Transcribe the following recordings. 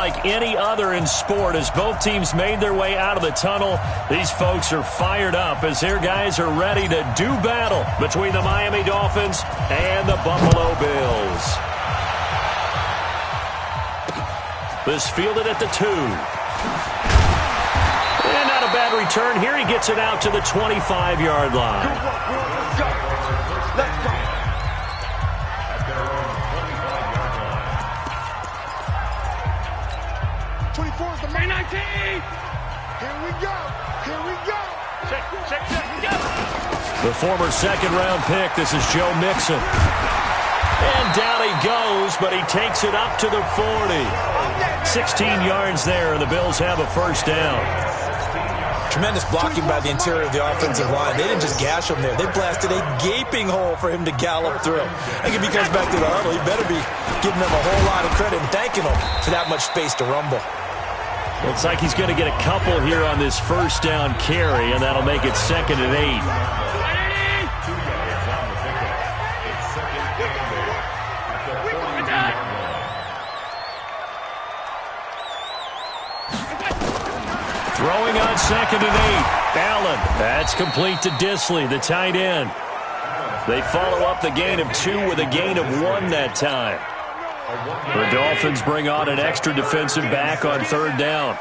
unlike any other in sport. As both teams made their way out of the tunnel, these folks are fired up as their guys are ready to do battle between the Miami Dolphins and the Buffalo Bills. This fielded at the 2. And not a bad return here. He gets it out to the 25-yard line. Let's go. 24 is the main 19. Here we go. Here we go. Check, go. The former second-round pick. This is Joe Mixon. And down he goes, but he takes it up to the 40. 16 yards there, and the Bills have a first down. Tremendous blocking by the interior of the offensive line. They didn't just gash him there. They blasted a gaping hole for him to gallop through. I think if he comes back to the huddle, he better be giving them a whole lot of credit and thanking them for that much space to rumble. Looks like he's going to get a couple here on this first down carry, and that'll make it 2nd and 8. Throwing on 2nd and 8. Allen. That's complete to Disley, the tight end. They follow up the gain of 2 with a gain of 1 that time. The Dolphins bring on an extra defensive back on 3rd down.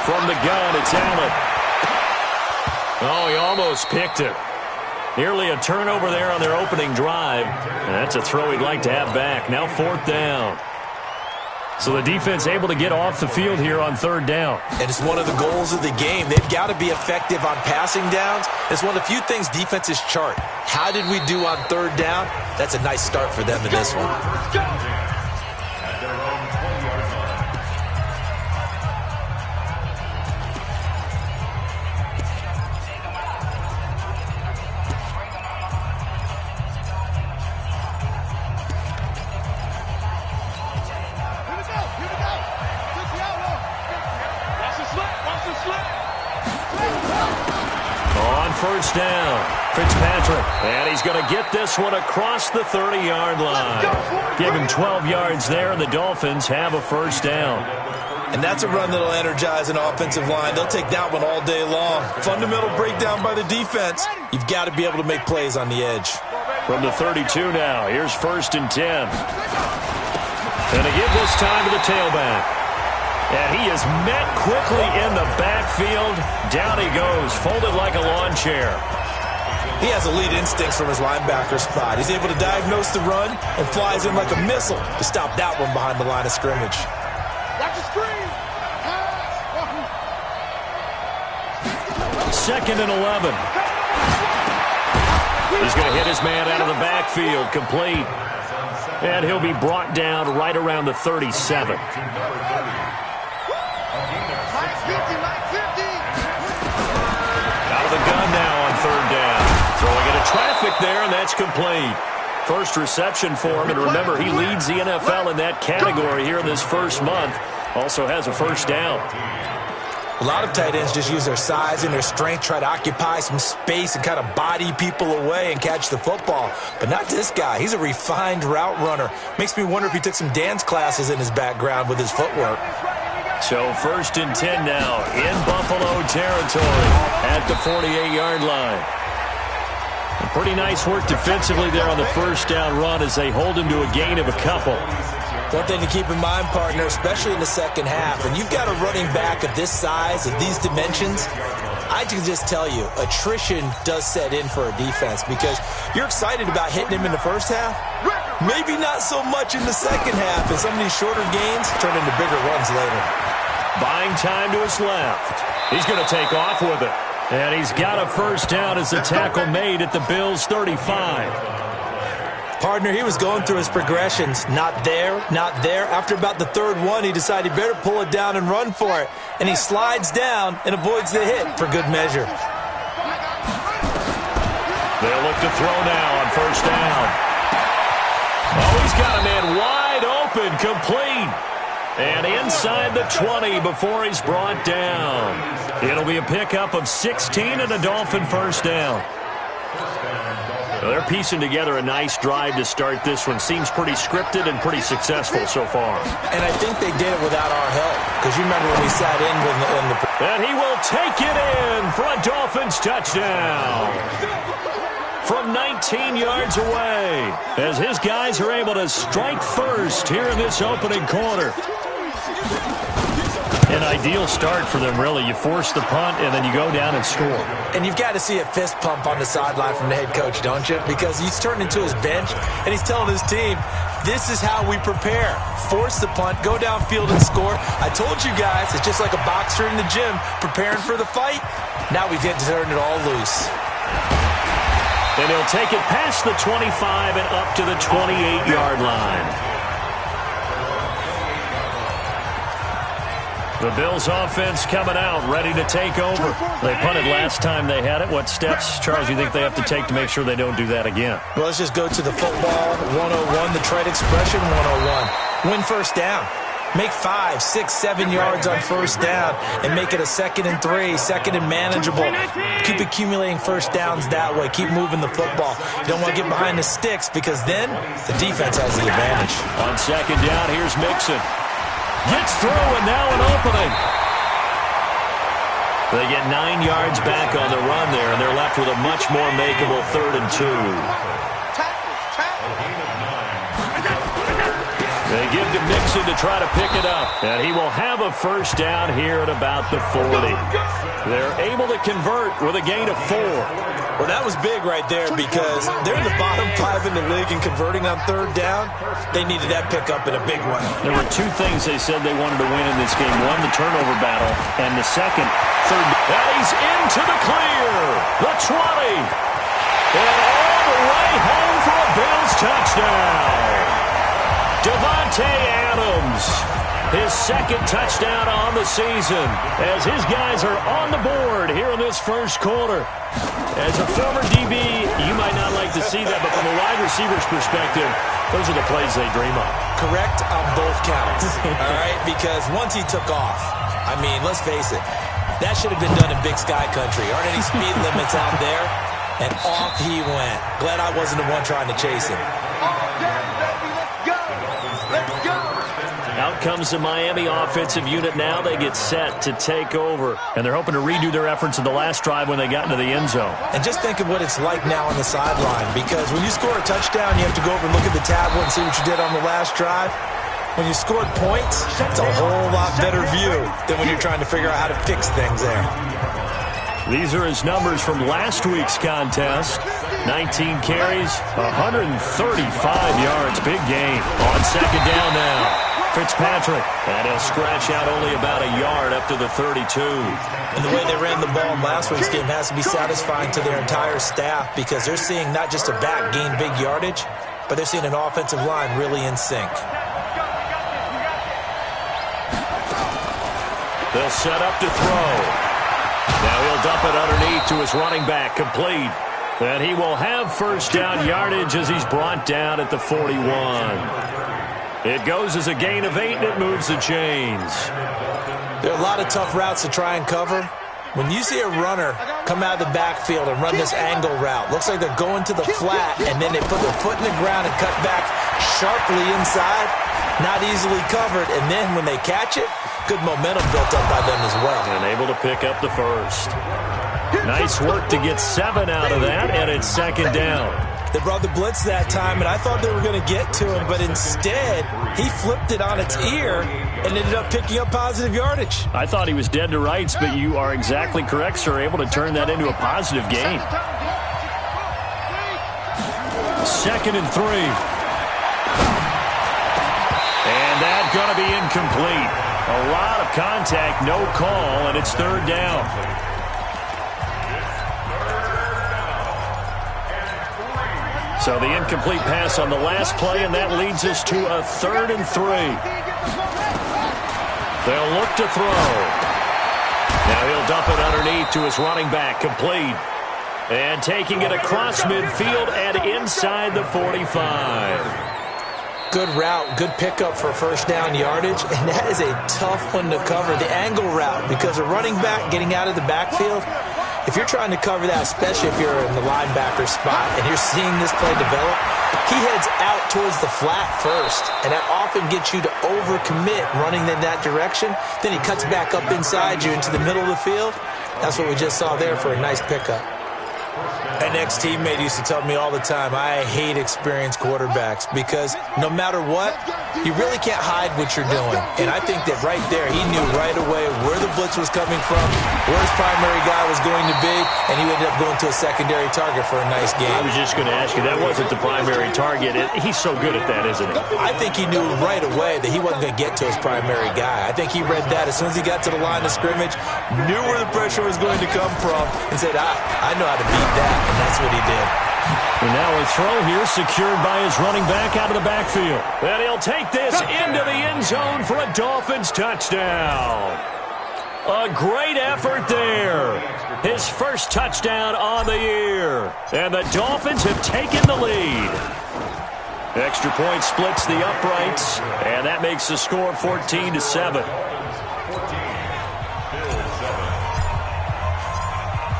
From the gun, it's Allen. Oh, he almost picked it. Nearly a turnover there on their opening drive. And that's a throw he'd like to have back. Now 4th down. So the defense able to get off the field here on 3rd down. And it's one of the goals of the game. They've got to be effective on passing downs. It's one of the few things defenses chart. How did we do on 3rd down? That's a nice start for them in this one. First down, Fitzpatrick, and he's going to get this one across the 30-yard line. Give him 12 yards there, and the Dolphins have a first down. And that's a run that'll energize an offensive line. They'll take that one all day long. Fundamental breakdown by the defense. You've got to be able to make plays on the edge. From the 32 now, here's 1st and 10. And to give this time to the tailback. And he is met quickly in the backfield. Down he goes, folded like a lawn chair. He has elite instincts from his linebacker spot. He's able to diagnose the run and flies in like a missile to stop that one behind the line of scrimmage. Watch the screen. 2nd and 11. He's going to hit his man out of the backfield, complete. And he'll be brought down right around the 37. Out of the gun now on 3rd down. Throwing into traffic there, and that's complete. First reception for him, and remember, he leads the NFL in that category here in this first month. Also has a first down. A lot of tight ends just use their size and their strength, try to occupy some space and kind of body people away and catch the football. But not this guy. He's a refined route runner. Makes me wonder if he took some dance classes in his background with his footwork. So 1st and 10 now in Buffalo territory at the 48-yard line. And pretty nice work defensively there on the first down run as they hold him to a gain of a couple. One thing to keep in mind, partner, especially in the second half, and you've got a running back of this size, of these dimensions, I can just tell you, attrition does set in for a defense because you're excited about hitting him in the first half. Maybe not so much in the second half, and some of these shorter gains turn into bigger runs later. Buying time to his left. He's going to take off with it. And he's got a first down as the tackle made at the Bills' 35. Partner, he was going through his progressions. Not there, not there. After about the 3rd one, he decided he better pull it down and run for it. And he slides down and avoids the hit for good measure. They'll look to throw now on first down. Oh, he's got a man wide open, complete. And inside the 20 before he's brought down. It'll be a pickup of 16 and a Dolphin first down. Well, they're piecing together a nice drive to start this one. Seems pretty scripted and pretty successful so far. And I think they did it without our help. Because you remember when we sat in with the... And he will take it in for a Dolphins touchdown from 19 yards away, as his guys are able to strike first here in this opening quarter. An ideal start for them, really. You force the punt, and then you go down and score. And you've got to see a fist pump on the sideline from the head coach, don't you? Because he's turned into his bench, and he's telling his team, this is how we prepare. Force the punt, go downfield and score. I told you guys, it's just like a boxer in the gym preparing for the fight. Now we get to turn it all loose. And he'll take it past the 25 and up to the 28-yard line. The Bills offense coming out, ready to take over. They punted last time they had it. What steps, Charles, you think they have to take to make sure they don't do that again? Well, let's just go to the football 101, the trade expression 101. Win first down. Make 5, 6, 7 yards on first down and make it a 2nd and 3, second and manageable. Keep accumulating first downs that way. Keep moving the football. You don't want to get behind the sticks because then the defense has the advantage. On second down, here's Mixon. Gets through, and now an opening. They get 9 yards back on the run there, and they're left with a much more makeable 3rd and 2. They give to Mixon to try to pick it up, and he will have a first down here at about the 40. They're able to convert with a gain of 4. Well, that was big right there because they're in the bottom 5 in the league and converting on 3rd down. They needed that pickup in a big way. There were 2 things they said they wanted to win in this game. One, the turnover battle, and the second, 3rd. And he's into the clear. The 20. And all the way home for a Bills touchdown. Davante Adams, his 2nd touchdown on the season, as his guys are on the board here in this first quarter. As a former DB, you might not like to see that, but from a wide receiver's perspective, those are the plays they dream of. Correct on both counts, all right? Because once he took off, I mean, let's face it, that should have been done in Big Sky Country. Aren't any speed limits out there? And off he went. Glad I wasn't the one trying to chase him. Out comes the Miami offensive unit now. They get set to take over. And they're hoping to redo their efforts in the last drive when they got into the end zone. And just think of what it's like now on the sideline. Because when you score a touchdown, you have to go over and look at the tablet and see what you did on the last drive. When you scored points, it's a whole lot better view than when you're trying to figure out how to fix things there. These are his numbers from last week's contest. 19 carries, 135 yards. Big game. On second down now. Fitzpatrick, and he'll scratch out only about a yard up to the 32. And the way they ran the ball in last week's game has to be satisfying to their entire staff because they're seeing not just a back gain big yardage, but they're seeing an offensive line really in sync. They'll set up to throw. Now he'll dump it underneath to his running back, complete. And he will have first down yardage as he's brought down at the 41. It goes as a gain of 8, and it moves the chains. There are a lot of tough routes to try and cover. When you see a runner come out of the backfield and run this angle route, looks like they're going to the flat, and then they put their foot in the ground and cut back sharply inside, not easily covered. And then when they catch it, good momentum built up by them as well. And able to pick up the first. Nice work to get 7 out of that, and it's second down. They brought the blitz that time, and I thought they were going to get to him, but instead, he flipped it on its ear and ended up picking up positive yardage. I thought he was dead to rights, but you are exactly correct, sir. Able to turn that into a positive gain. 2nd and 3. And that's going to be incomplete. A lot of contact, no call, and it's 3rd down. So the incomplete pass on the last play, and that leads us to a 3rd and 3. They'll look to throw. Now he'll dump it underneath to his running back, complete. And taking it across midfield and inside the 45. Good route, good pickup for first down yardage, and that is a tough one to cover, the angle route, because a running back getting out of the backfield, If you're trying to cover that, especially if you're in the linebacker spot and you're seeing this play develop, he heads out towards the flat first, and that often gets you to overcommit running in that direction. Then he cuts back up inside you into the middle of the field. That's what we just saw there for a nice pickup. An ex-teammate used to tell me all the time, I hate experienced quarterbacks because no matter what, you really can't hide what you're doing. And I think that right there, he knew right away where the blitz was coming from, where his primary guy was going to be, and he ended up going to a secondary target for a nice game. I was just going to ask you, that wasn't the primary target. He's so good at that, isn't he? I think he knew right away that he wasn't going to get to his primary guy. I think he read that as soon as he got to the line of scrimmage, knew where the pressure was going to come from, and said, I know how to beat that. And that's what he did. And now a throw here secured by his running back out of the backfield. And he'll take this into the end zone for a Dolphins touchdown. A great effort there. His first touchdown on the year. And the Dolphins have taken the lead. Extra point splits the uprights. And that makes the score 14-7.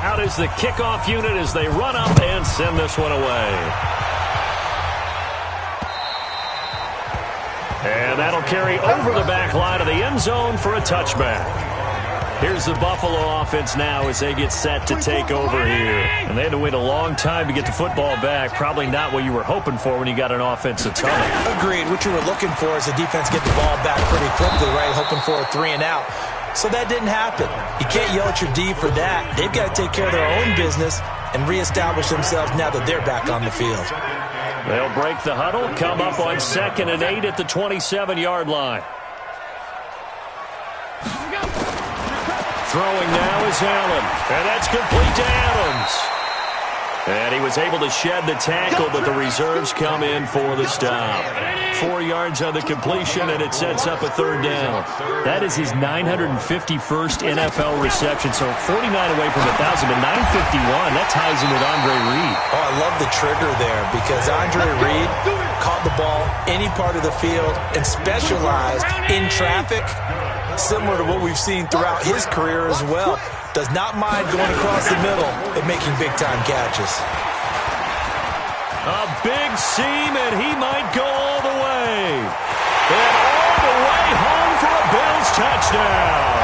Out is the kickoff unit as they run up and send this one away. And that'll carry over the back line of the end zone for a touchback. Here's the Buffalo offense now as they get set to take over here. And they had to wait a long time to get the football back. Probably not what you were hoping for when you got an offense that's humming. Agreed. What you were looking for is the defense get the ball back pretty quickly, right? Hoping for a 3 and out. So that didn't happen. You can't yell at your D for that. They've got to take care of their own business and reestablish themselves now that they're back on the field. They'll break the huddle, come up on 2nd and 8 at the 27-yard line. Throwing now is Allen, and that's complete to Adams. And he was able to shed the tackle, but the reserves come in for the stop. 4 yards on the completion, and it sets up a 3rd down. That is his 951st NFL reception, so 49 away from 1,000, but 951. That ties him with Andre Reed. Oh, I love the trigger there because Andre Reed caught the ball any part of the field and specialized in traffic, similar to what we've seen throughout his career as well. Does not mind going across the middle and making big-time catches. A big seam, and he might go all the way. And all the way home for a Bills touchdown.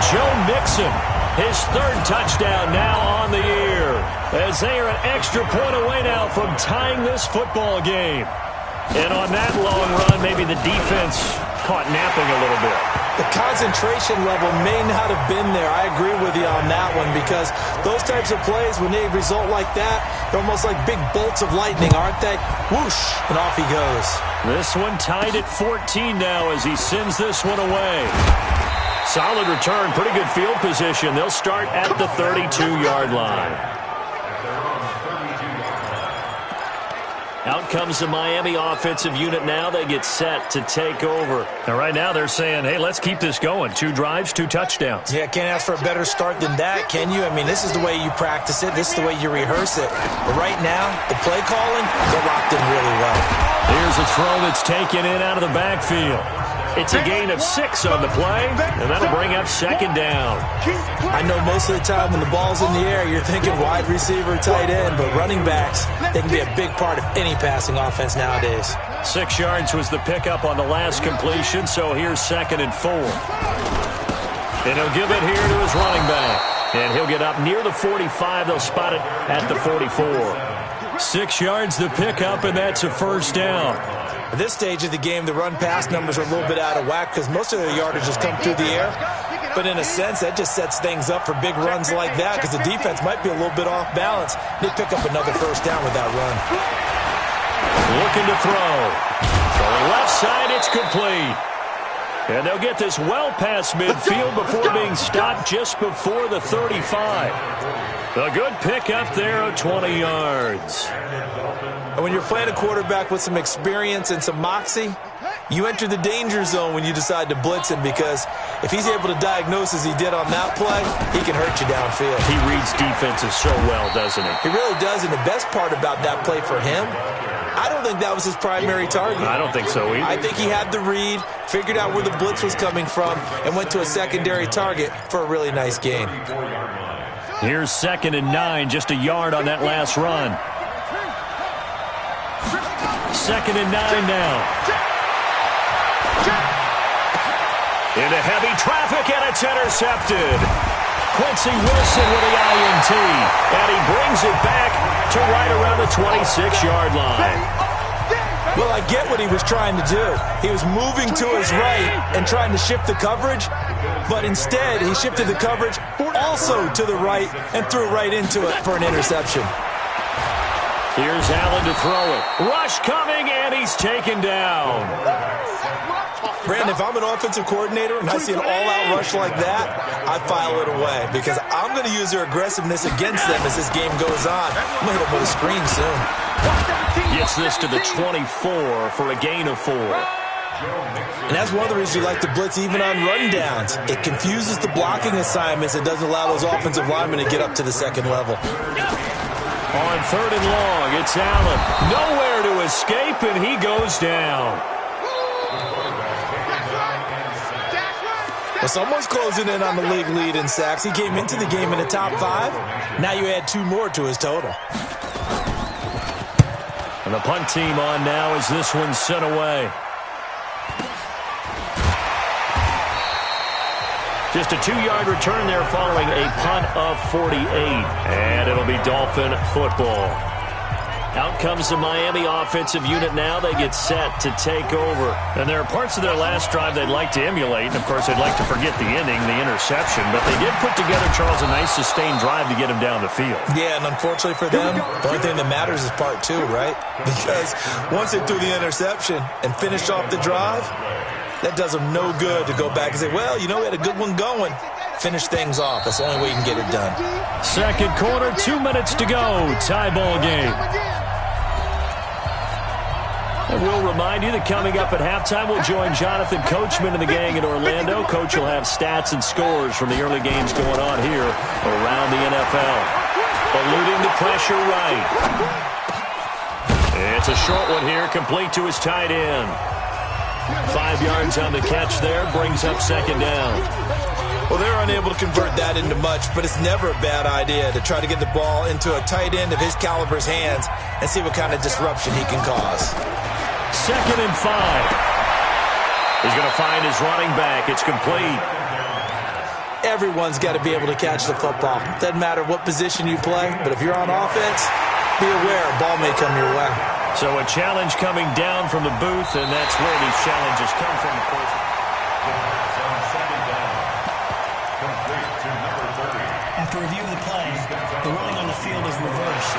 Joe Mixon, his 3rd touchdown now on the year. As they are an extra point away now from tying this football game. And on that long run, maybe the defense caught napping a little bit. The concentration level may not have been there. I agree with you on that one because those types of plays, when they result like that, they're almost like big bolts of lightning, aren't they? Whoosh, and off he goes. This one tied at 14 now as he sends this one away. Solid return, pretty good field position. They'll start at the 32-yard line. Out comes the Miami offensive unit now. They get set to take over. Now, right now, they're saying, hey, let's keep this going. 2 drives, 2 touchdowns. Yeah, can't ask for a better start than that, can you? I mean, this is the way you practice it. This is the way you rehearse it. But right now, the play calling, they're locked in really well. Here's a throw that's taken in out of the backfield. It's a gain of 6 on the play, and that'll bring up 2nd down. I know most of the time when the ball's in the air, you're thinking wide receiver, tight end, but running backs, they can be a big part of any passing offense nowadays. 6 yards was the pickup on the last completion, so here's 2nd and 4. And he'll give it here to his running back. And he'll get up near the 45. They'll spot it at the 44. 6 yards the pickup, and that's a 1st down. At this stage of the game, the run-pass numbers are a little bit out of whack because most of their yardage has come through the air. But in a sense, that just sets things up for big runs like that because the defense might be a little bit off balance. They pick up another 1st down with that run. Looking to throw. Throwing left side, it's complete. And they'll get this well past midfield before being stopped just before the 35. A good pickup there of 20 yards. And when you're playing a quarterback with some experience and some moxie, you enter the danger zone when you decide to blitz him because if he's able to diagnose as he did on that play, he can hurt you downfield. He reads defenses so well, doesn't he? He really does, and the best part about that play for him, I don't think that was his primary target. I don't think so either. I think he had the read, figured out where the blitz was coming from, and went to a secondary target for a really nice gain. Here's 2nd and 9, just a yard on that last run. 2nd and 9 now. Into heavy traffic, and it's intercepted. Quincy Wilson with the INT, and he brings it back to right around the 26-yard line. Well, I get what he was trying to do. He was moving to his right and trying to shift the coverage, but instead he shifted the coverage also to the right and threw right into it for an interception. Here's Allen to throw it. Rush coming, and he's taken down. Brandon, if I'm an offensive coordinator and I see an all-out rush like that, I file it away because I'm going to use their aggressiveness against them as this game goes on. I'm going to hit them with a screen soon. Gets this to the 24 for a gain of 4. And that's one of the reasons you like to blitz even on rundowns. It confuses the blocking assignments. It doesn't allow those offensive linemen to get up to the second level. On 3rd and long, it's Allen. Nowhere to escape, and he goes down. Well, someone's closing in on the league lead in sacks. He came into the game in the top 5. Now you add 2 more to his total. And the punt team on now as this one's sent away. Just a 2-yard return there following a punt of 48. And it'll be Dolphin football. Out comes the Miami offensive unit now. They get set to take over. And there are parts of their last drive they'd like to emulate. And, of course, they'd like to forget the ending, the interception. But they did put together, Charles, a nice sustained drive to get him down the field. Yeah, and unfortunately for them, the only thing that matters is part 2, right? Because once they threw the interception and finished off the drive, that does them no good to go back and say, well, you know, we had a good one going. Finish things off. That's the only way you can get it done. Second quarter, 2 minutes to go. Tie ball game. And we'll remind you that coming up at halftime, we'll join Jonathan Coachman and the gang in Orlando. Coach will have stats and scores from the early games going on here around the NFL. Eluding the pressure right. It's a short one here, complete to his tight end. 5 yards on the catch there, brings up 2nd down. Well, they're unable to convert that into much, but it's never a bad idea to try to get the ball into a tight end of his caliber's hands and see what kind of disruption he can cause. 2nd and 5. He's going to find his running back. It's complete. Everyone's got to be able to catch the football. Doesn't matter what position you play, but if you're on offense, be aware a ball may come your way. So a challenge coming down from the booth, and that's where these challenges come from, of course. After review of the play, the ruling on the field is reversed.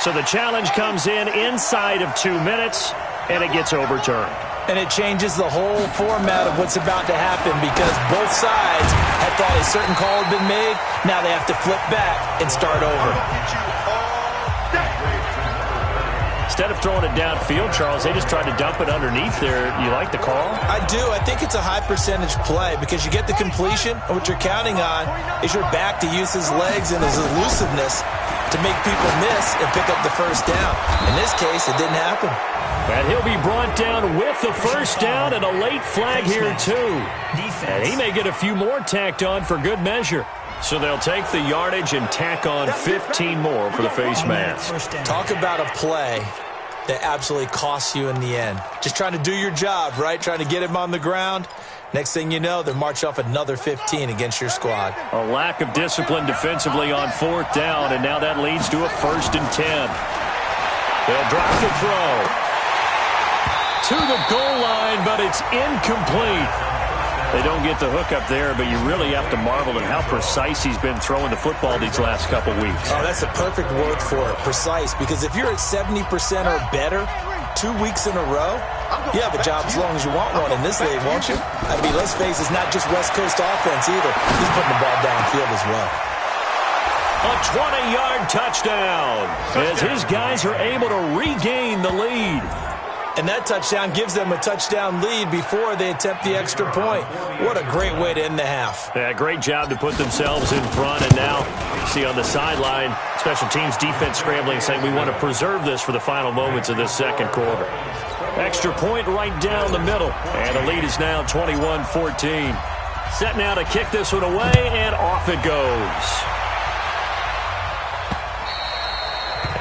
So the challenge comes in inside of 2 minutes, and it gets overturned. And it changes the whole format of what's about to happen because both sides had thought a certain call had been made. Now they have to flip back and start over. Instead of throwing it downfield, Charles, they just tried to dump it underneath there. You like the call? I do. I think it's a high percentage play because you get the completion, and what you're counting on is your back to use his legs and his elusiveness to make people miss and pick up the first down. In this case, it didn't happen. And he'll be brought down with the first down and a late flag here, too. And he may get a few more tacked on for good measure. So they'll take the yardage and tack on 15 more for the face mask. Talk about a play that absolutely costs you in the end. Just trying to do your job, right? Trying to get him on the ground. Next thing you know, they're marching off another 15 against your squad. A lack of discipline defensively on 4th down, and now that leads to a 1st and 10. They'll drop the throw to the goal line, but it's incomplete. They don't get the hook up there, but you really have to marvel at how precise he's been throwing the football these last couple weeks. Oh, that's a perfect word for it, precise, because if you're at 70% or better 2 weeks in a row, you have a job as long as you want one in this league, won't you? I mean, let's face it, it's not just West Coast offense either. He's putting the ball downfield as well. A 20-yard touchdown as his guys are able to regain the lead. And that touchdown gives them a touchdown lead before they attempt the extra point. What a great way to end the half. Yeah, great job to put themselves in front. And now, you see on the sideline, special teams defense scrambling, saying we want to preserve this for the final moments of this second quarter. Extra point right down the middle. And the lead is now 21-14. Set now to kick this one away, and off it goes.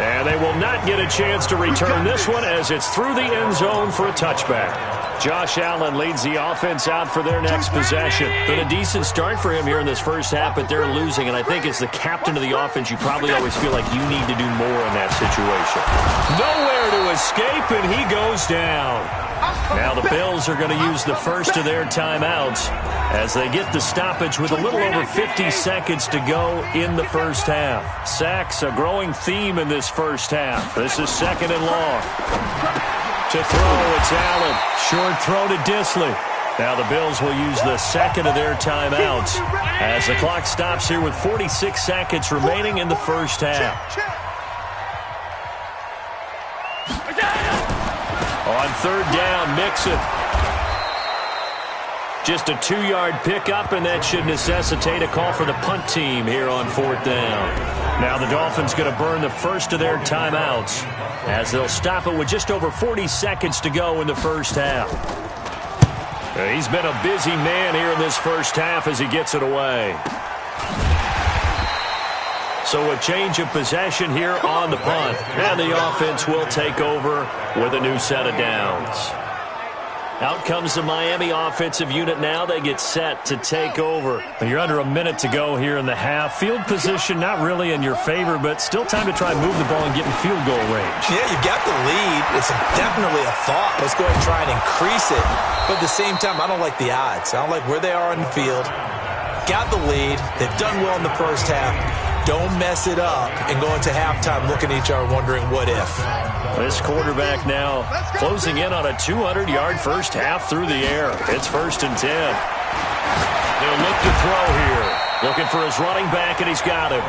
And they will not get a chance to return this one as it's through the end zone for a touchback. Josh Allen leads the offense out for their next possession. Been a decent start for him here in this first half, but they're losing. And I think as the captain of the offense, you probably always feel like you need to do more in that situation. Nowhere to escape, and he goes down. Now the Bills are going to use the first of their timeouts as they get the stoppage with a little over 50 seconds to go in the first half. Sacks, a growing theme in this first half. This is second and long. To throw, it's Allen. Short throw to Disley. Now the Bills will use the second of their timeouts as the clock stops here with 46 seconds remaining in the first half. On third down, Mixon. Just a 2-yard pickup, and that should necessitate a call for the punt team here on fourth down. Now the Dolphins going to burn the first of their timeouts as they'll stop it with just over 40 seconds to go in the first half. He's been a busy man here in this first half as he gets it away. So a change of possession here on the punt. And the offense will take over with a new set of downs. Out comes the Miami offensive unit now. They get set to take over. You're under a minute to go here in the half. Field position not really in your favor, but still time to try and move the ball and get in field goal range. Yeah, you've got the lead. It's definitely a thought. Let's go ahead and try and increase it. But at the same time, I don't like the odds. I don't like where they are on the field. Got the lead. They've done well in the first half. Don't mess it up and go into halftime looking at each other wondering what if. This quarterback now closing in on a 200-yard first half through the air. It's 1st and 10. They'll look to throw here. Looking for his running back, and he's got him.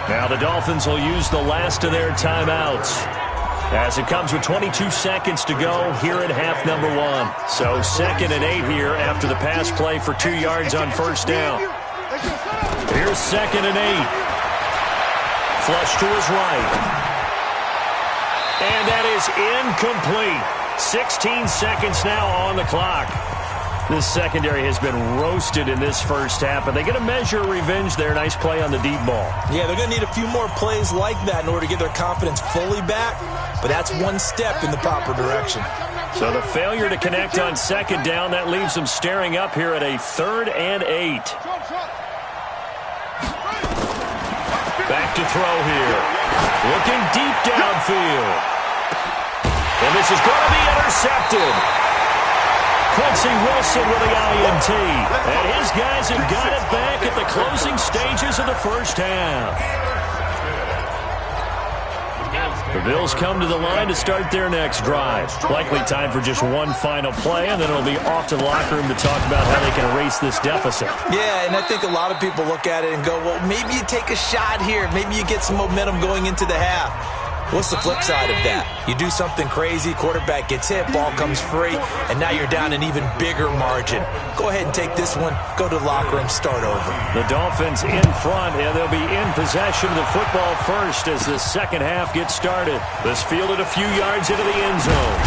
Now the Dolphins will use the last of their timeouts as it comes with 22 seconds to go here at half number 1. So 2nd and 8 here after the pass play for 2 yards on first down. Here's 2nd and 8. Flush to his right. And that is incomplete. 16 seconds now on the clock. This secondary has been roasted in this first half, but they get a measure of revenge there. Nice play on the deep ball. Yeah, they're going to need a few more plays like that in order to get their confidence fully back, but that's one step in the proper direction. So the failure to connect on second down, that leaves them staring up here at a 3rd and 8. Back to throw here. Looking deep downfield. And this is going to be intercepted. Quincy Wilson with the INT. And his guys have got it back at the closing stages of the first half. The Bills come to the line to start their next drive. Likely time for just one final play, and then it'll be off to the locker room to talk about how they can erase this deficit. Yeah, and I think a lot of people look at it and go, well, maybe you take a shot here. Maybe you get some momentum going into the half. What's the flip side of that? You do something crazy, quarterback gets hit, ball comes free, and now you're down an even bigger margin. Go ahead and take this one, go to the locker room, start over. The Dolphins in front, and they'll be in possession of the football first as the second half gets started. This fielded a few yards into the end zone.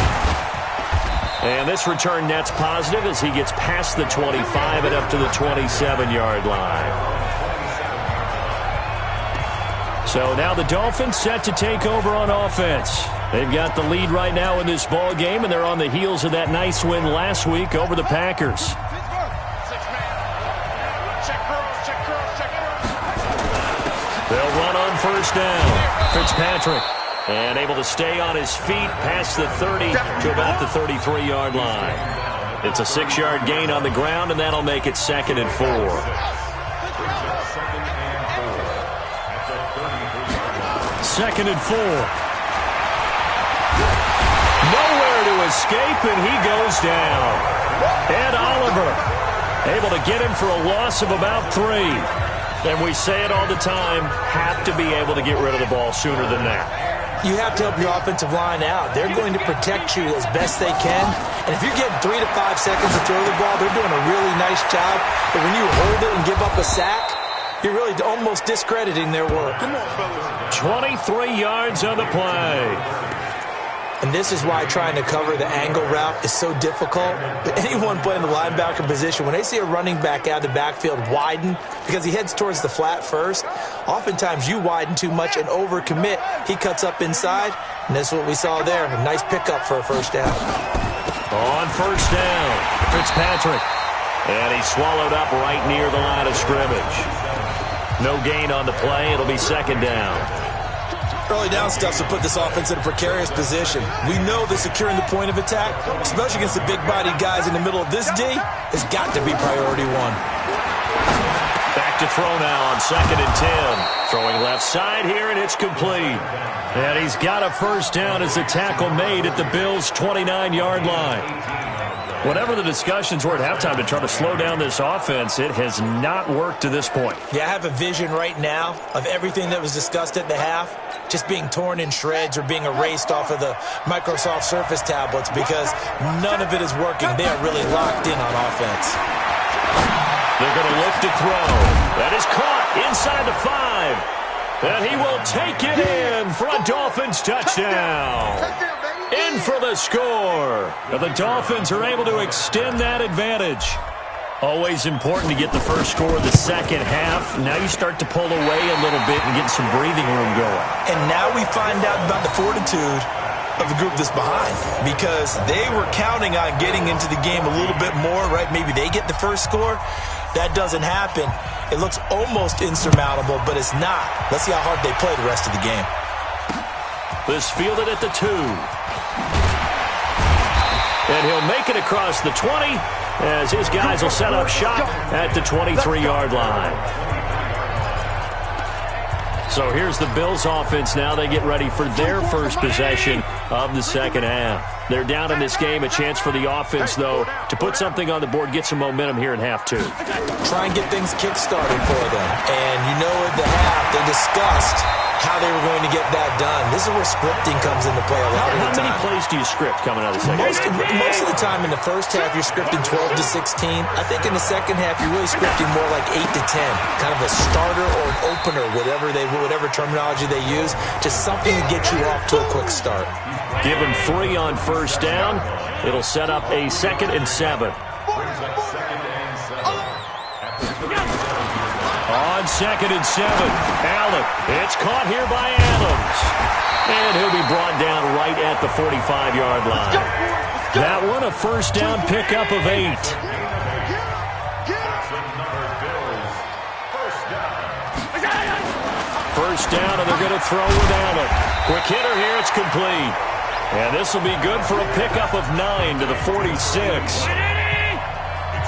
And this return net's positive as he gets past the 25 and up to the 27-yard line. So now the Dolphins set to take over on offense. They've got the lead right now in this ball game, and they're on the heels of that nice win last week over the Packers. They'll run on first down. Fitzpatrick, and able to stay on his feet past the 30 to about the 33-yard line. It's a 6-yard gain on the ground, and that'll make it 2nd and 4. 2nd and 4. Nowhere to escape, and he goes down. Ed Oliver able to get him for a loss of about 3. And we say it all the time, have to be able to get rid of the ball sooner than that. You have to help your offensive line out. They're going to protect you as best they can. And if you're getting 3 to 5 seconds to throw the ball, they're doing a really nice job. But when you hold it and give up a sack, you're really almost discrediting their work. 23 yards on the play. And this is why trying to cover the angle route is so difficult. But anyone playing the linebacker position, when they see a running back out of the backfield widen because he heads towards the flat first, oftentimes you widen too much and overcommit. He cuts up inside, and that's what we saw there. A nice pickup for a first down. On first down, Fitzpatrick. And he's swallowed up right near the line of scrimmage. No gain on the play. It'll be second down. Early down stuff to put this offense in a precarious position. We know that securing the point of attack, especially against the big-bodied guys in the middle of this D, has got to be priority one. Back to throw now on 2nd and 10. Throwing left side here, and it's complete. And he's got a first down as the tackle made at the Bills' 29-yard line. Whatever the discussions were at halftime to try to slow down this offense, it has not worked to this point. Yeah, I have a vision right now of everything that was discussed at the half just being torn in shreds or being erased off of the Microsoft Surface tablets because none of it is working. They are really locked in on offense. They're going to look to throw. That is caught inside the 5. And he will take it in for a Dolphins touchdown. In for the score. The Dolphins are able to extend that advantage. Always important to get the first score of the second half. Now you start to pull away a little bit and get some breathing room going. And now we find out about the fortitude of the group that's behind because they were counting on getting into the game a little bit more, right? Maybe they get the first score. That doesn't happen. It looks almost insurmountable, but it's not. Let's see how hard they play the rest of the game. This fielded at the 2. And he'll make it across the 20 as his guys will set up shop at the 23-yard line. So here's the Bills offense now. They get ready for their first possession of the second half. They're down in this game. A chance for the offense, though, to put something on the board, get some momentum here in half 2. Try and get things kick-started for them. And you know at the half they discussed how they were going to get that done. This is where scripting comes into play a lot of the time. How many plays do you script coming out of the second half? Most of the time in the first half, you're scripting 12 to 16. I think in the second half, you're really scripting more like 8 to 10. Kind of a starter or an opener, whatever terminology they use. Just something to get you off to a quick start. Give him 3 on first down. It'll set up a 2nd and 7. On 2nd and 7, Allen. It's caught here by Adams. And he'll be brought down right at the 45-yard line. That one, a first down pickup of 8. First down, and they're going to throw with Allen. Quick hitter here, it's complete. And this will be good for a pickup of 9 to the 46.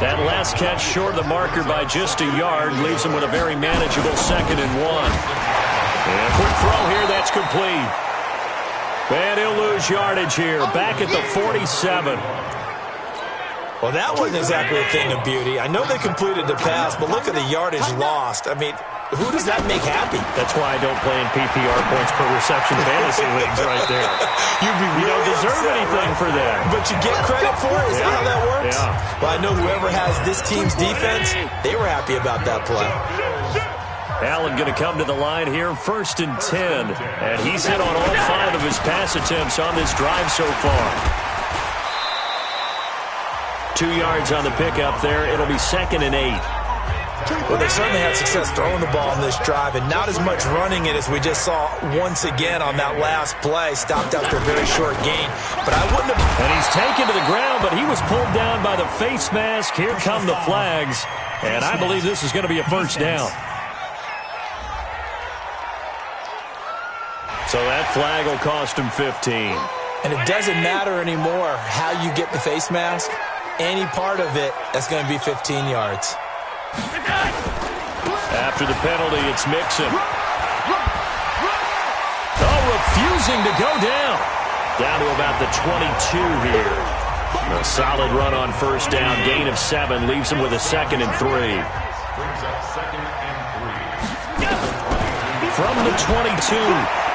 That last catch short of the marker by just a yard leaves him with a very manageable 2nd and 1. And quick throw here, that's complete. And he'll lose yardage here, back at the 47. Well, that wasn't exactly a thing of beauty. I know they completed the pass, but look at the yardage lost. I mean, who does that make happy? That's why I don't play in PPR points per reception fantasy leagues right there. You don't deserve anything for that. But you get credit for it? Is that how that works? Yeah. Well, I know whoever has this team's defense, they were happy about that play. Allen going to come to the line here, 1st and 10. And he's hit on all 5 of his pass attempts on this drive so far. 2 yards on the pickup there. It'll be 2nd and 8. Well, they certainly had success throwing the ball on this drive, and not as much running it as we just saw once again on that last play. Stopped after a very short gain. But I wouldn't have... And he's taken to the ground, but he was pulled down by the face mask. Here come the flags. And I believe this is going to be a first down. So that flag will cost him 15. And it doesn't matter anymore how you get the face mask. Any part of it, that's going to be 15 yards. After the penalty, it's Mixon. Oh, refusing to go down. Down to about the 22 here. A solid run on first down. Gain of 7 leaves him with a 2nd and 3. From the 22,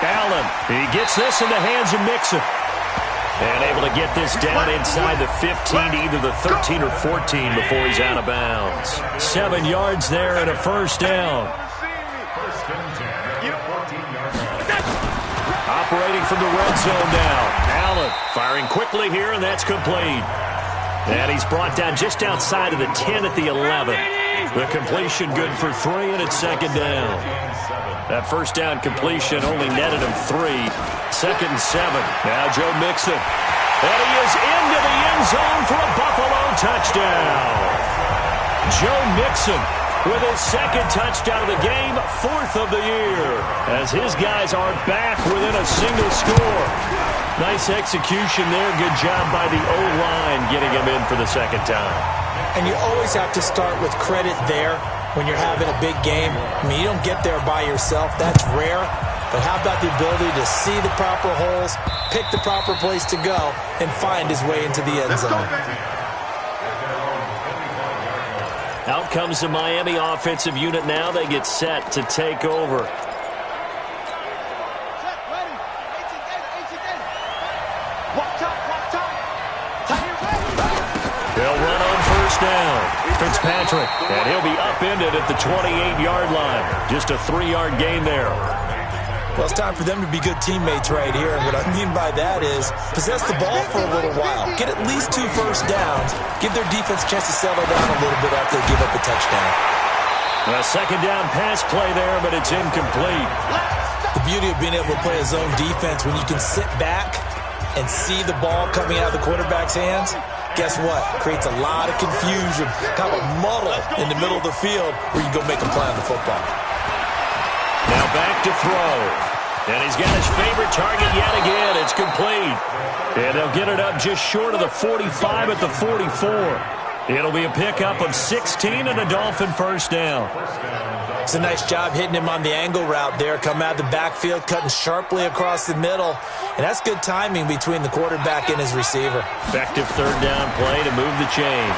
Allen. He gets this in the hands of Mixon. And able to get this down inside the 15 to either the 13 or 14 before he's out of bounds. 7 yards there and a first down. Operating from the red zone now. Allen firing quickly here, and that's complete. And he's brought down just outside of the 10 at the 11. The completion good for 3, and it's second down. That first down completion only netted him 3. Second and 7. Now Joe Mixon. And he is into the end zone for a Buffalo touchdown. Joe Mixon with his second touchdown of the game, 4th of the year, as his guys are back within a single score. Nice execution there. Good job by the O-line getting him in for the second time. And you always have to start with credit there when you're having a big game. I mean, you don't get there by yourself. That's rare. But how about the ability to see the proper holes, pick the proper place to go, and find his way into the end zone? Out comes the Miami offensive unit now. They get set to take over. They'll run on first down. Fitzpatrick, and he'll be upended at the 28-yard line. Just a 3-yard gain there. Well, it's time for them to be good teammates right here. And what I mean by that is possess the ball for a little while. Get at least 2 first downs. Give their defense a chance to settle down a little bit after they give up a touchdown. A second down pass play there, but it's incomplete. The beauty of being able to play a zone defense when you can sit back and see the ball coming out of the quarterback's hands, guess what? Creates a lot of confusion, kind of a muddle in the middle of the field where you can go make a play on the football. Now back to throw. And he's got his favorite target yet again. It's complete. And they'll get it up just short of the 45 at the 44. It'll be a pickup of 16 and a Dolphin first down. It's a nice job hitting him on the angle route there. Come out of the backfield, cutting sharply across the middle. And that's good timing between the quarterback and his receiver. Effective third down play to move the chains.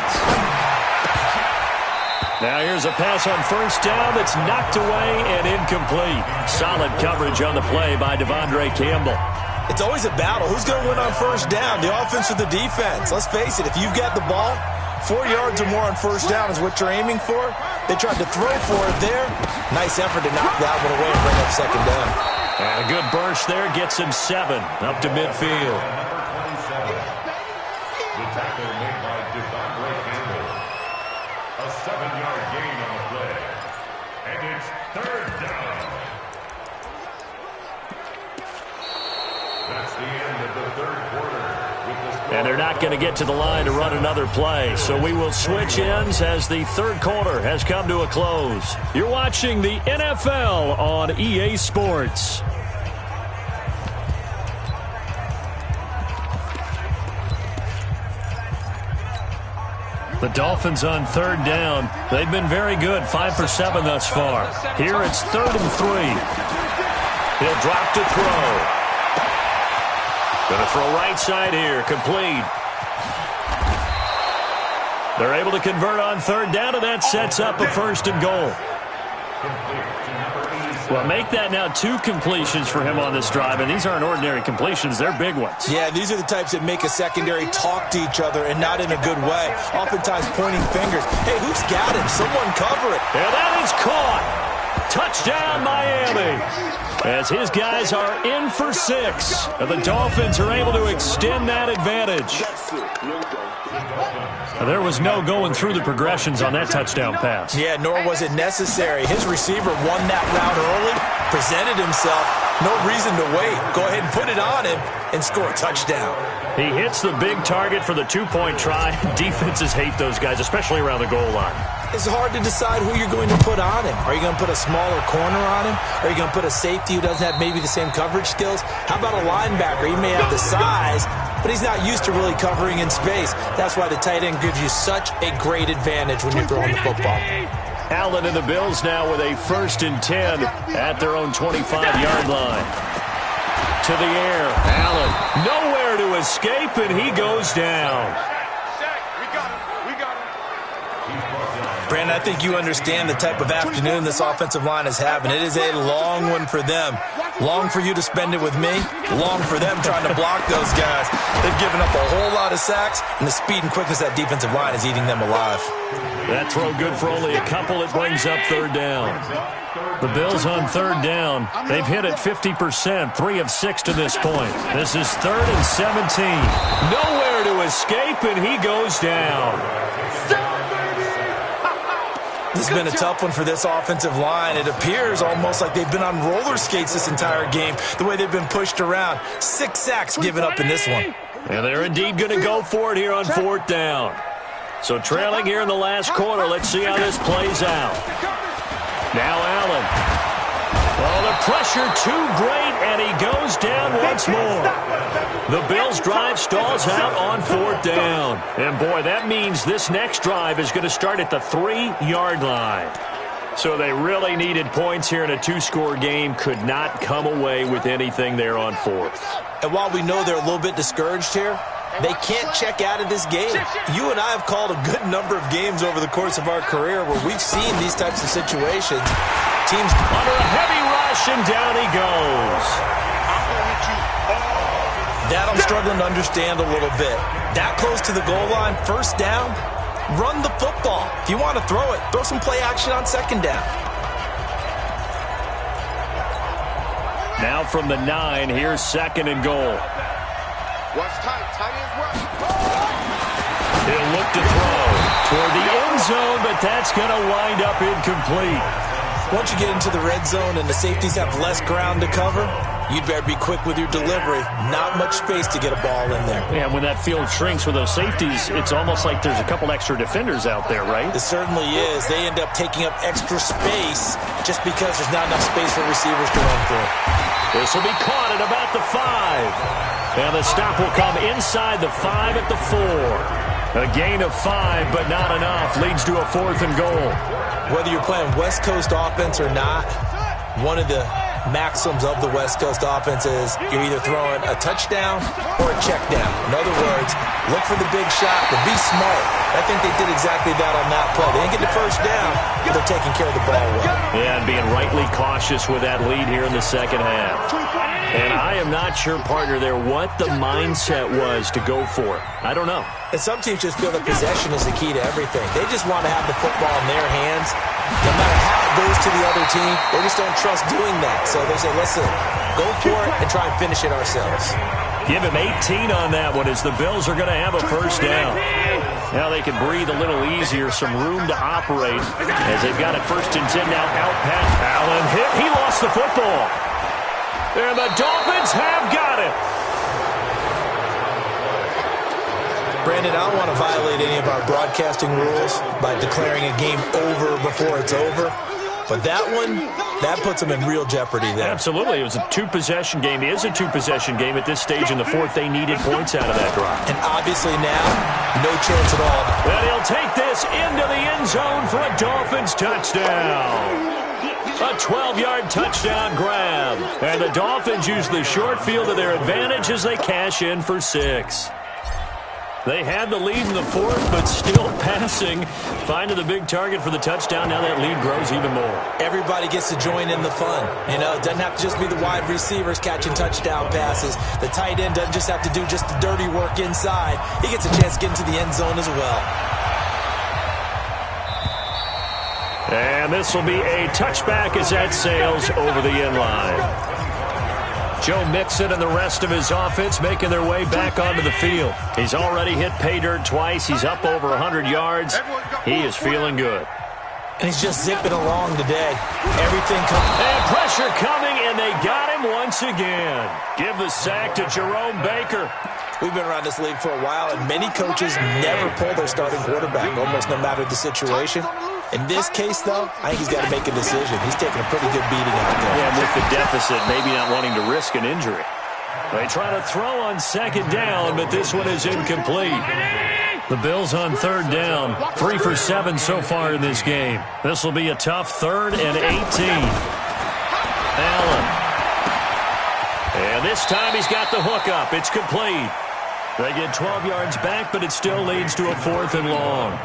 Now here's a pass on first down that's knocked away and incomplete. Solid coverage on the play by Devondre Campbell. It's always a battle. Who's going to win on first down, the offense or the defense? Let's face it, if you've got the ball, 4 yards or more on first down is what you're aiming for. They tried to throw for it there. Nice effort to knock that one away and bring up second down. And a good burst there gets him 7 up to midfield. The tackle made by Devondre Campbell. A 7-yard gain on the play. And it's third down. That's the end of the third quarter. And they're not going to get to the line to run another play. So we will switch ends as the third quarter has come to a close. You're watching the NFL on EA Sports. The Dolphins on third down. They've been very good, 5 for 7 thus far. Here it's 3rd and 3. He'll drop to throw. Going to throw right side here, complete. They're able to convert on third down, and that sets up a 1st and goal. Well, make that now 2 completions for him on this drive, and these aren't ordinary completions. They're big ones. Yeah, these are the types that make a secondary talk to each other and not in a good way. Oftentimes pointing fingers. Hey, who's got him? Someone cover it. And that is caught. Touchdown, Miami. As his guys are in for 6. And the Dolphins are able to extend that advantage. There was no going through the progressions on that touchdown pass. Yeah, nor was it necessary. His receiver won that route early, presented himself. No reason to wait. Go ahead and put it on him and score a touchdown. He hits the big target for the 2-point try. Defenses hate those guys, especially around the goal line. It's hard to decide who you're going to put on him. Are you going to put a smaller corner on him? Are you going to put a safety who doesn't have maybe the same coverage skills? How about a linebacker? He may have the size, but he's not used to really covering in space. That's why the tight end gives you such a great advantage when you're throwing the football. Allen and the Bills now with a 1st and 10 at their own 25-yard line. To the air, Allen nowhere to escape, and he goes down. Brandon, I think you understand the type of afternoon this offensive line is having. It is a long one for them. Long for you to spend it with me. Long for them trying to block those guys. They've given up a whole lot of sacks, and the speed and quickness of that defensive line is eating them alive. That throw good for only a couple. It brings up third down. The Bills on third down. They've hit it 50%, 3 of 6 to this point. This is 3rd and 17. Nowhere to escape, and he goes down. This has been a tough one for this offensive line. It appears almost like they've been on roller skates this entire game, the way they've been pushed around. 6 sacks given up in this one. And they're indeed going to go for it here on 4th down. So trailing here in the last quarter. Let's see how this plays out. Now Allen. Oh, the pressure too great, and he goes down once more. The Bills' drive stalls out on 4th down. And, boy, that means this next drive is going to start at the 3-yard line. So they really needed points here in a 2-score game. Could not come away with anything there on 4th. And while we know they're a little bit discouraged here, they can't check out of this game. You and I have called a good number of games over the course of our career where we've seen these types of situations. Teams under a heavy rush, and down he goes. That I'm struggling to understand a little bit. That close to the goal line, 1st down, run the football. If you want to throw it, throw some play action on 2nd down. Now from the 9, here's 2nd and goal. Watch tight ends well. He'll look to throw toward the end zone, but that's going to wind up incomplete. Once you get into the red zone and the safeties have less ground to cover, you'd better be quick with your delivery. Not much space to get a ball in there. Yeah, when that field shrinks with those safeties, it's almost like there's a couple extra defenders out there, right? It certainly is. They end up taking up extra space just because there's not enough space for receivers to run through. This will be caught at about the 5. And the stop will come inside the 5 at the 4. A gain of 5, but not enough. Leads to a 4th and goal. Whether you're playing West Coast offense or not, one of the maxims of the West Coast offense is you're either throwing a touchdown or a check down. In other words, look for the big shot, but be smart. I think they did exactly that on that play. They didn't get the 1st down, but they're taking care of the ball well. Yeah, and being rightly cautious with that lead here in the 2nd half. And I am not sure, partner, there what the mindset was to go for it. I don't know. And some teams just feel that possession is the key to everything. They just want to have the football in their hands. No matter how it goes to the other team, they just don't trust doing that. So they say, listen, go for it and try and finish it ourselves. Give him 18 on that one as the Bills are going to have a 1st down. Now they can breathe a little easier, some room to operate as they've got it 1st and 10 now out past Allen. Hit. He lost the football. And the Dolphins have got it. Brandon, I don't want to violate any of our broadcasting rules by declaring a game over before it's over. But that one, that puts them in real jeopardy there. Absolutely. It was a 2-possession game. It is a 2-possession game at this stage in the 4th. They needed points out of that drive. And obviously now, no chance at all. And he'll take this into the end zone for a Dolphins touchdown. A 12-yard touchdown grab. And the Dolphins use the short field to their advantage as they cash in for 6. They had the lead in the 4th, but still passing. Finding the big target for the touchdown. Now that lead grows even more. Everybody gets to join in the fun. You know, it doesn't have to just be the wide receivers catching touchdown passes. The tight end doesn't just have to do just the dirty work inside. He gets a chance to get into the end zone as well. And this will be a touchback as that sails over the end line. Joe Mixon and the rest of his offense making their way back onto the field. He's already hit pay dirt twice. He's up over 100 yards. He is feeling good. And he's just zipping along today. Everything coming. And pressure coming, and they got him once again. Give the sack to Jerome Baker. We've been around this league for a while, and many coaches never pull their starting quarterback, almost no matter the situation. In this case, though, I think he's got to make a decision. He's taking a pretty good beating out there. Yeah, with the deficit, maybe not wanting to risk an injury. They try to throw on 2nd down, but this one is incomplete. The Bills on 3rd down, 3 for 7 so far in this game. This will be a tough 3rd and 18. Allen. And this time he's got the hook up. It's complete. They get 12 yards back, but it still leads to a 4th and long.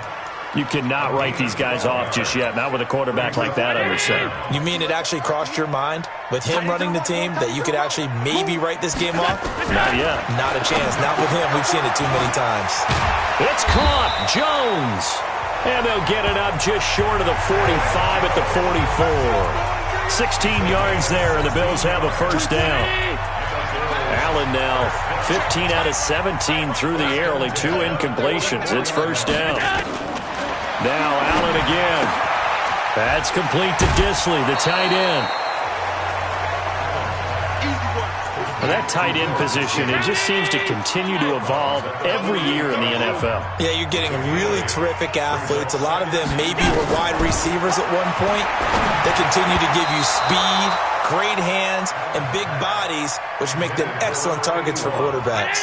You cannot write these guys off just yet, not with a quarterback like that under center. You mean it actually crossed your mind? with him running the team, that you could actually maybe write this game off? Not yet. Not a chance. Not with him. We've seen it too many times. It's caught. Jones. And they'll get it up just short of the 45 at the 44. 16 yards there, and the Bills have a first down. Allen now 15 out of 17 through the air, only 2 incompletions. It's first down. Now Allen again. That's complete to Disley, the tight end. Well, that tight end position, it just seems to continue to evolve every year in the NFL. Yeah, you're getting really terrific athletes. A lot of them maybe were wide receivers at one point. They continue to give you speed, great hands, and big bodies, which make them excellent targets for quarterbacks.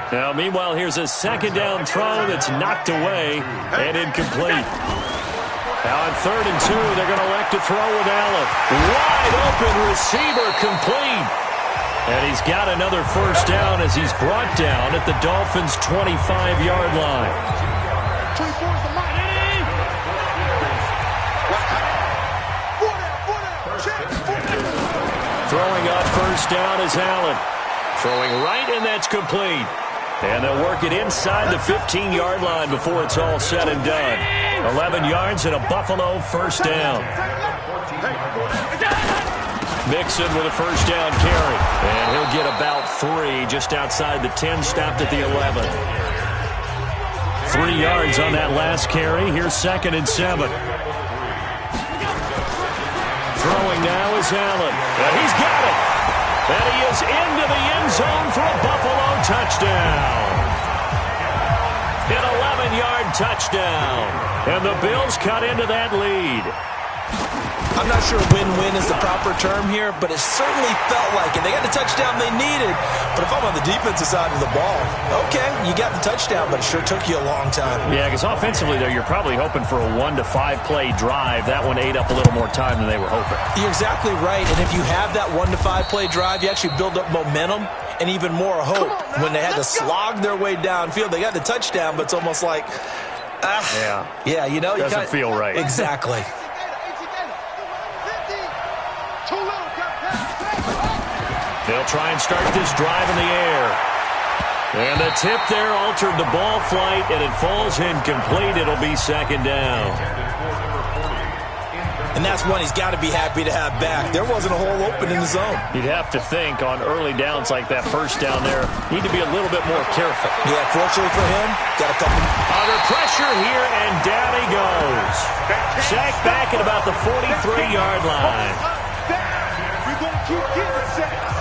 Now, meanwhile, here's a second down throw that's knocked away and incomplete. Now on 3rd and 2, they're going to elect to throw with Allen. Wide open receiver, complete. And he's got another first down as he's brought down at the Dolphins' 25-yard line. Throwing on first down is Allen. Throwing right, and that's complete. And they'll work it inside the 15-yard line before it's all said and done. 11 yards and a Buffalo first down. Mixon with a first down carry. And he'll get about 3 just outside the 10, stopped at the 11. 3 yards on that last carry. Here's 2nd and 7. Throwing now is Allen. And he's got it. And he is into the end zone for a Buffalo touchdown. An 11-yard touchdown. And the Bills cut into that lead. I'm not sure win-win is the proper term here, but it certainly felt like it. They got the touchdown they needed, but if I'm on the defensive side of the ball, okay, you got the touchdown, but it sure took you a long time. Yeah, because offensively, though, you're probably hoping for a 1 to 5 play drive. That one ate up a little more time than they were hoping. You're exactly right, and if you have that 1 to 5 play drive, you actually build up momentum and even more hope. When they had to slog their way downfield, they got the touchdown, but it's almost like, yeah, you know, doesn't feel right. Exactly. They'll try and start this drive in the air. And the tip there altered the ball flight, and it falls incomplete. It'll be 2nd down. And that's one he's got to be happy to have back. There wasn't a hole open in the zone. You'd have to think on early downs like that first down there, need to be a little bit more careful. Yeah, fortunately for him, got a couple. Under pressure here, and down he goes. Sacked back at about the 43-yard line. We're going to keep getting sacks.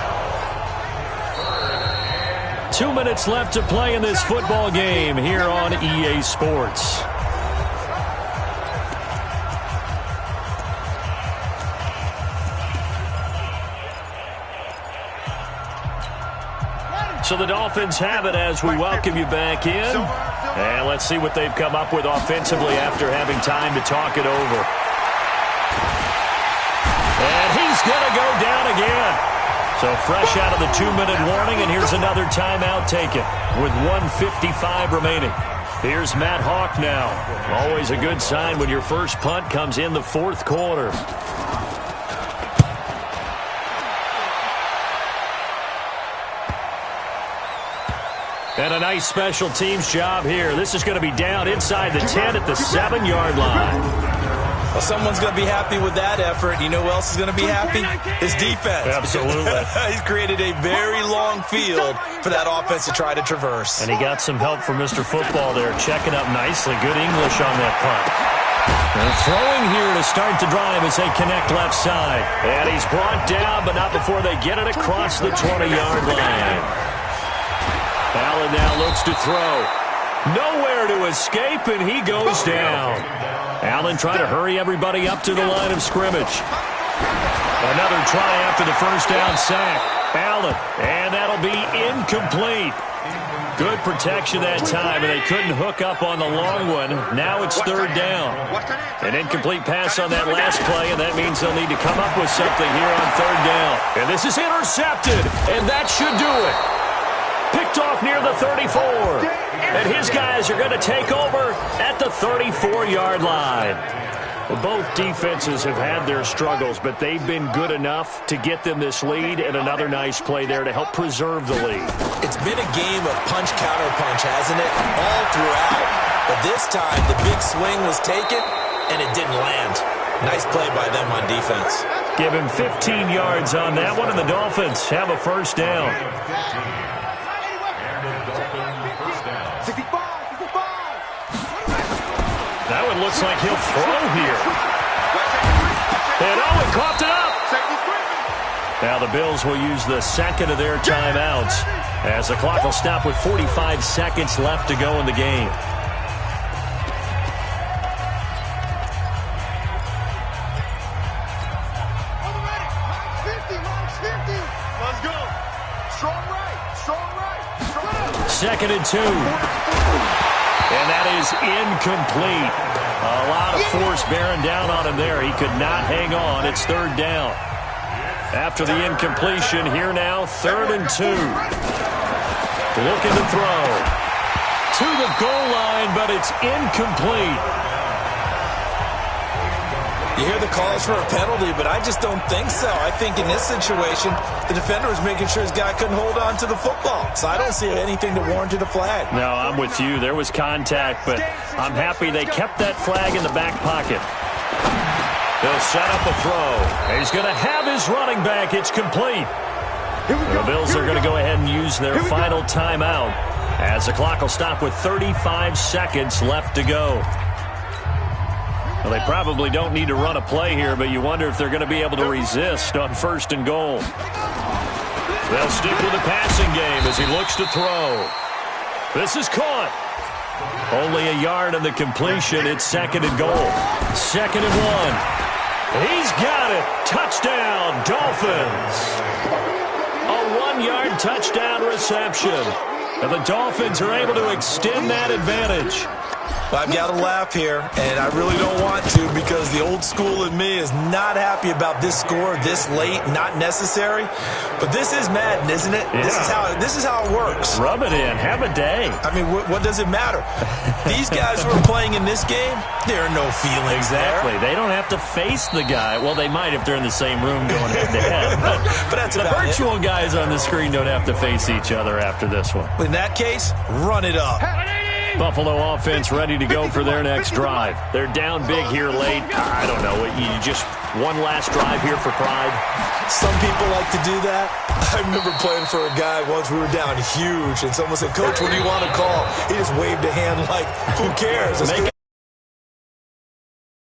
2 minutes left to play in this football game here on EA Sports. So the Dolphins have it as we welcome you back in. And let's see what they've come up with offensively after having time to talk it over. And he's going to go down again. So fresh out of the 2-minute warning, and here's another timeout taken with 1:55 remaining. Here's Matt Hawk now. Always a good sign when your first punt comes in the 4th quarter. And a nice special teams job here. This is going to be down inside the 10 at the 7-yard line. Well, someone's going to be happy with that effort. You know who else is going to be happy? His defense. Absolutely. He's created a very long field for that offense to try to traverse. And he got some help from Mr. Football there, checking up nicely. Good English on that punt. And throwing here to start the drive as they connect left side. And he's brought down, but not before they get it across the 20-yard line. Allen now looks to throw. Nowhere to escape, and he goes down. Allen trying to hurry everybody up to the line of scrimmage. Another try after the first down sack. Allen, and that'll be incomplete. Good protection that time, and they couldn't hook up on the long one. Now it's 3rd down. An incomplete pass on that last play, and that means they'll need to come up with something here on 3rd down. And this is intercepted, and that should do it. Picked off near the 34. And his guys are going to take over at the 34-yard line. Both defenses have had their struggles, but they've been good enough to get them this lead, and another nice play there to help preserve the lead. It's been a game of punch-counter-punch, hasn't it? All throughout. But this time, the big swing was taken, and it didn't land. Nice play by them on defense. Give him 15 yards on that one, and the Dolphins have a first down. That one looks like he'll throw here. And Owen coughed it up. Now the Bills will use the second of their timeouts as the clock will stop with 45 seconds left to go in the game. Let's go. Strong right. Second and 2. And that is incomplete. A lot of force bearing down on him there. He could not hang on. It's third down. After the incompletion, here now, 3rd and 2. Looking to throw. To the goal line, but it's incomplete. You hear the calls for a penalty, but I just don't think so. I think in this situation, the defender was making sure his guy couldn't hold on to the football. So I don't see anything to warrant a flag. No, I'm with you. There was contact, but I'm happy they kept that flag in the back pocket. They'll set up a throw. He's going to have his running back. It's complete. The Bills are going to go ahead and use their final timeout as the clock will stop with 35 seconds left to go. Well, they probably don't need to run a play here, but you wonder if they're going to be able to resist on 1st and goal. They'll stick with the passing game as he looks to throw. This is caught. Only a yard on the completion. It's 2nd and goal. 2nd and 1. He's got it. Touchdown, Dolphins. A 1-yard touchdown reception. And the Dolphins are able to extend that advantage. I've got to laugh here, and I really don't want to because the old school in me is not happy about this score this late, not necessary. But this is Madden, isn't it? Yeah. This is how it works. Rub it in. Have a day. I mean, what does it matter? These guys who are playing in this game, there are no feelings Exactly. there. They don't have to face the guy. Well, they might if they're in the same room going head-to-head. But that's the about virtual guys on the screen don't have to face each other after this one. In that case, run it up. Buffalo offense ready to go for their next drive. They're down big here late. I don't know. You just one last drive here for pride. Some people like to do that. I remember playing for a guy once. We were down huge, and someone said, "Coach, what do you want to call?" He just waved a hand like, "Who cares? Let's Make